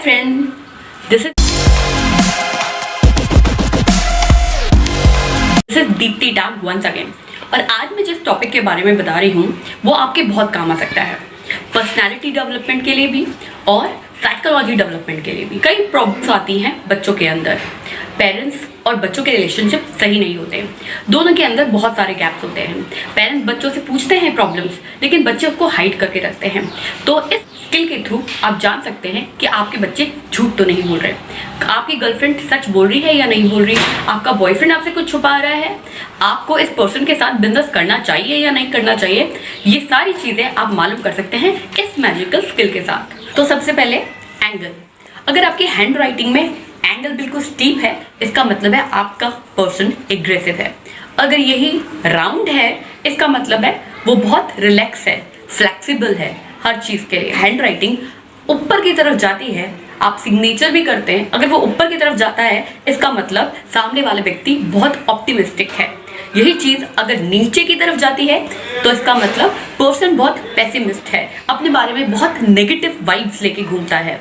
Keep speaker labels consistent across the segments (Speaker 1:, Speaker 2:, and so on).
Speaker 1: friend, this is Deepti tag once again। और आज मैं जिस टॉपिक के बारे में बता रही हूँ वो आपके बहुत काम आ सकता है, पर्सनालिटी डेवलपमेंट के लिए भी और साइकोलॉजी डेवलपमेंट के लिए भी। कई प्रॉब्लम्स आती हैं बच्चों के अंदर, पेरेंट्स और बच्चों के रिलेशनशिप सही नहीं होते, दोनों के अंदर बहुत सारे गैप्स होते हैं। पेरेंट्स बच्चों से पूछते हैं प्रॉब्लम्स, लेकिन बच्चे उसको हाइड करके रखते हैं। तो इस स्किल के थ्रू आप जान सकते हैं कि आपके बच्चे झूठ तो नहीं बोल रहे, आपकी गर्लफ्रेंड सच बोल रही है या नहीं बोल रही, आपका बॉयफ्रेंड आपसे कुछ छुपा रहा है, आपको इस पर्सन के साथ बिजनेस करना चाहिए या नहीं करना चाहिए। ये सारी चीज़ें आप मालूम कर सकते हैं इस मैजिकल स्किल के साथ। तो सबसे पहले एंगल। अगर आपकी हैंड राइटिंग में एंगल बिल्कुल स्टीप है, इसका मतलब है आपका पर्सन एग्रेसिव है। अगर यही राउंड है, इसका मतलब है वो बहुत रिलैक्स है, फ्लेक्सिबल है हर चीज़ के लिए। हैंड राइटिंग ऊपर की तरफ जाती है, आप सिग्नेचर भी करते हैं, अगर वो ऊपर की तरफ जाता है इसका मतलब सामने वाले व्यक्ति बहुत ऑप्टिमिस्टिक है। यही चीज़ अगर नीचे की तरफ जाती है तो इसका मतलब पर्सन बहुत पेसिमिस्ट है, अपने बारे में बहुत नेगेटिव वाइब्स लेके घूमता है।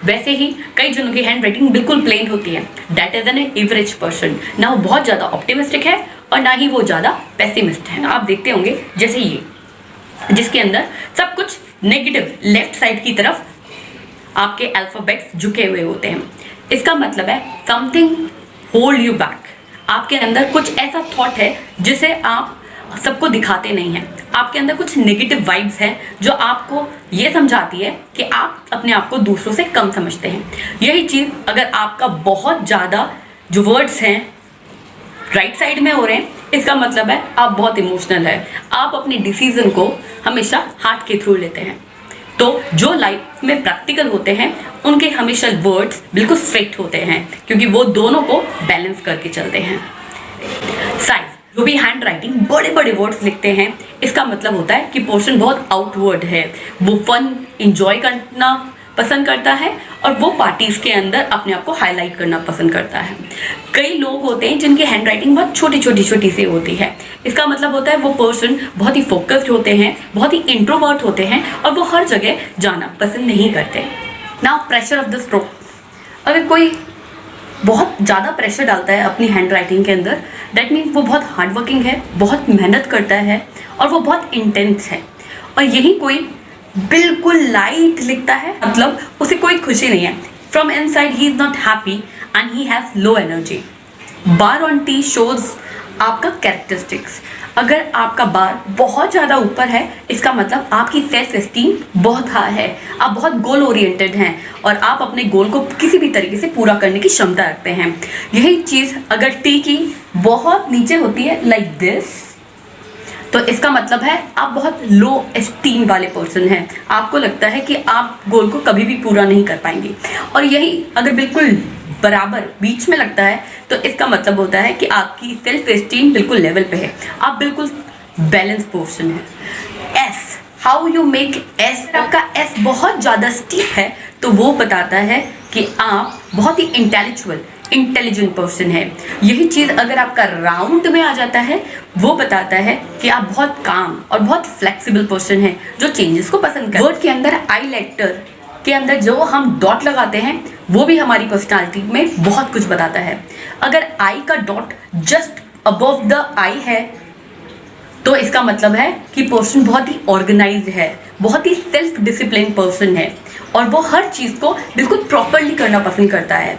Speaker 1: वैसे ही कई जनों की हैंड राइटिंग बिल्कुल प्लेन होती है, that is an average person. ना वो बहुत ज़्यादा ऑप्टिमिस्टिक है और ना ही वो ज़्यादा पेसिमिस्ट है। आप देखते होंगे जैसे ये, जिसके अंदर सब कुछ नेगेटिव, लेफ्ट साइड की तरफ आपके अल्फाबेट्स झुके हुए होते हैं। इसका मतलब है समथिंग होल्ड यू बैक। आपके अंदर कुछ ऐसा थॉट है जिसे आप सबको दिखाते नहीं हैं, आपके अंदर कुछ नेगेटिव वाइब्स हैं जो आपको ये समझाती है कि आप अपने आप को दूसरों से कम समझते हैं। यही चीज़ अगर आपका बहुत ज़्यादा जो वर्ड्स हैं राइट साइड में हो रहे हैं, इसका मतलब है आप बहुत इमोशनल है, आप अपने डिसीजन को हमेशा हार्ट के थ्रू लेते हैं। तो जो लाइफ में प्रैक्टिकल होते हैं उनके हमेशा वर्ड्स बिल्कुल स्ट्रेट होते हैं, क्योंकि वो दोनों को बैलेंस करके चलते हैं। साइज, जो भी हैंड राइटिंग बड़े बड़े वर्ड्स लिखते हैं, इसका मतलब होता है कि पर्सन बहुत आउटवर्ड है, वो फन इंजॉय करना पसंद करता है और वो पार्टीज के अंदर अपने आप को हाईलाइट करना पसंद करता है। कई लोग होते हैं जिनकी हैंड राइटिंग बहुत छोटी सी होती है, इसका मतलब होता है वो पर्सन बहुत ही फोकस्ड होते हैं, बहुत ही इंट्रोवर्ट होते हैं और वो हर जगह जाना पसंद नहीं करते। Now pressure of the stroke. अगर कोई बहुत ज़्यादा प्रेशर डालता है अपनी हैंड राइटिंग के अंदर, दैट मीन्स वो बहुत हार्ड वर्किंग है, बहुत मेहनत करता है और वो बहुत इंटेंस है। और यही कोई बिल्कुल लाइट लिखता है, मतलब उसे कोई खुशी नहीं है, from inside he is not happy and he has low energy. Bar on T shows आपका कैरेक्टरिस्टिक्स। अगर आपका बार बहुत ज़्यादा ऊपर है, इसका मतलब आपकी सेल्फ एस्टीम बहुत हाई है, आप बहुत गोल ओरिएंटेड हैं और आप अपने गोल को किसी भी तरीके से पूरा करने की क्षमता रखते हैं। यही चीज़ अगर टी की बहुत नीचे होती है लाइक दिस, तो इसका मतलब है आप बहुत लो एस्टीम वाले पर्सन हैं, आपको लगता है कि आप गोल को कभी भी पूरा नहीं कर पाएंगे। और यही अगर बिल्कुल बराबर बीच में लगता है तो इसका मतलब होता है कि आपकी सेल्फ एस्टीम बिल्कुल लेवल पे है, आप बिल्कुल बैलेंस पर्सन है। S, how you make S. आपका एस बहुत ज़्यादा स्टीप है तो वो बताता है कि आप बहुत ही इंटेलिजेंट पर्सन है। यही चीज़ अगर आपका राउंड में आ जाता है, वो बताता है कि आप बहुत काम और बहुत फ्लेक्सिबल पर्सन है जो चेंजेस को पसंद करते हैं। वर्ड के अंदर आई लेटर के अंदर जो हम डॉट लगाते हैं वो भी हमारी पर्सनालिटी में बहुत कुछ बताता है। अगर आई का डॉट जस्ट अबव द आई है तो इसका मतलब है कि पर्सन बहुत ही ऑर्गेनाइज्ड है, बहुत ही सेल्फ डिसिप्लिन पर्सन है और वो हर चीज़ को बिल्कुल प्रॉपरली करना पसंद करता है।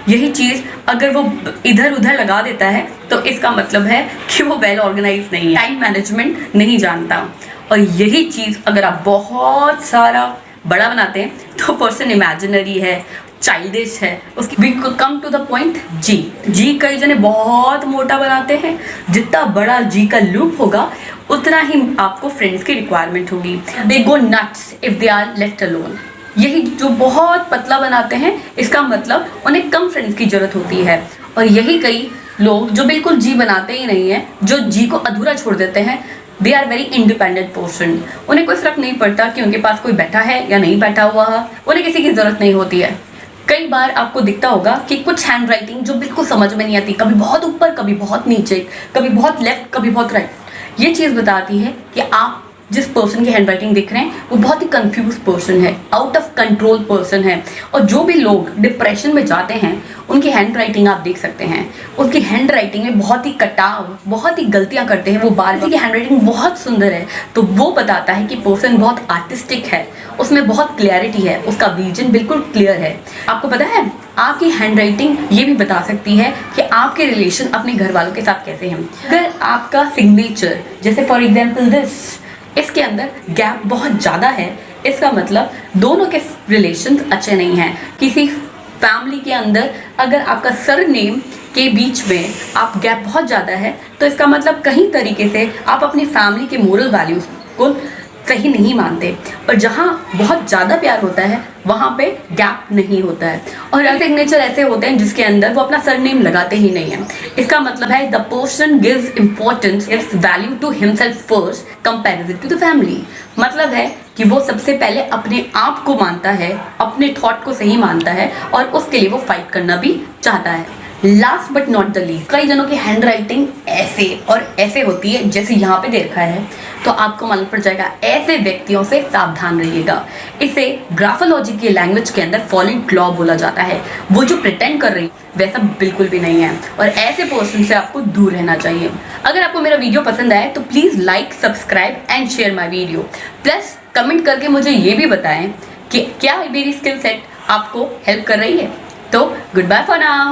Speaker 1: यही चीज़ अगर वो इधर उधर लगा देता है तो इसका मतलब है कि वो वेल ऑर्गेनाइज नहीं है, टाइम मैनेजमेंट नहीं जानता। और यही चीज़ अगर आप बहुत सारा बड़ा बनाते हैं तो पर्सन इमेजिनरी है, चाइल्डिश है। उसकी we come to the point. जी कई जने बहुत मोटा बनाते हैं, जितना बड़ा जी का लूप होगा उतना ही आपको फ्रेंड्स की रिक्वायरमेंट होगी। They go nuts if they are left alone. यही जो बहुत पतला बनाते हैं, इसका मतलब उन्हें कम फ्रेंड्स की जरूरत होती है। और यही कई लोग जो बिल्कुल जी बनाते ही नहीं है, जो जी को अधूरा छोड़ देते हैं, they are very independent person. उन्हें कोई फर्क नहीं पड़ता कि उनके पास कोई बैठा है या नहीं बैठा हुआ है, उन्हें किसी की ज़रूरत नहीं होती है। कई बार आपको दिखता होगा कि कुछ हैंड राइटिंग जो बिल्कुल समझ में नहीं आती, कभी बहुत ऊपर, कभी बहुत नीचे, कभी बहुत लेफ्ट, कभी बहुत राइट। ये चीज़ बताती है कि आप जिस पर्सन की हैंडराइटिंग देख रहे हैं वो बहुत ही कंफ्यूज पर्सन है, आउट ऑफ कंट्रोल पर्सन है। और जो भी लोग डिप्रेशन में जाते हैं उनकी हैंडराइटिंग आप देख सकते हैं, उनकी हैंडराइटिंग में बहुत ही कटाव, बहुत ही गलतियां करते हैं वो बार। किसी की हैंडराइटिंग बहुत सुंदर है तो वो बताता है कि पर्सन बहुत आर्टिस्टिक है, उसमें बहुत क्लियरिटी है, उसका विजन बिल्कुल क्लियर है। आपको पता है आपकी हैंडराइटिंग ये भी बता सकती है कि आपके रिलेशन अपने घर वालों के साथ कैसे हैं। अगर आपका सिग्नेचर जैसे फॉर एग्जांपल इसके अंदर गैप बहुत ज़्यादा है, इसका मतलब दोनों के रिलेशन अच्छे नहीं हैं। किसी फैमिली के अंदर अगर आपका सरनेम के बीच में आप गैप बहुत ज़्यादा है तो इसका मतलब कहीं तरीके से आप अपनी फैमिली के मोरल वैल्यूज़ को सही नहीं मानते। और जहाँ बहुत ज़्यादा प्यार होता है वहाँ पे गैप नहीं होता है। और सिग्नेचर ऐसे होते हैं जिसके अंदर वो अपना सरनेम लगाते ही नहीं है। इसका मतलब है the person gives importance, gives value to himself first comparison to the family. मतलब है कि वो सबसे पहले अपने आप को मानता है, अपने थॉट को सही मानता है और उसके लिए वो फाइट करना भी चाहता है। Last but not the least, कई जनों की हैंड राइटिंग ऐसे और ऐसे होती है जैसे यहाँ पे दे रखा है, तो आपको मालूम पड़ जाएगा। ऐसे व्यक्तियों से सावधान रहिएगा। इसे ग्राफोलॉजी की लैंग्वेज के अंदर फॉलिंग क्लॉ बोला जाता है। वो जो प्रिटेंड कर रही वैसा बिल्कुल भी नहीं है और ऐसे पर्सन से आपको दूर रहना चाहिए। अगर आपको मेरा वीडियो पसंद आए तो please like, subscribe and share my video. Plus comment करके मुझे ये भी बताएं कि क्या मेरी स्किल सेट आपको हेल्प कर रही है। तो गुड बाय फॉर नाउ।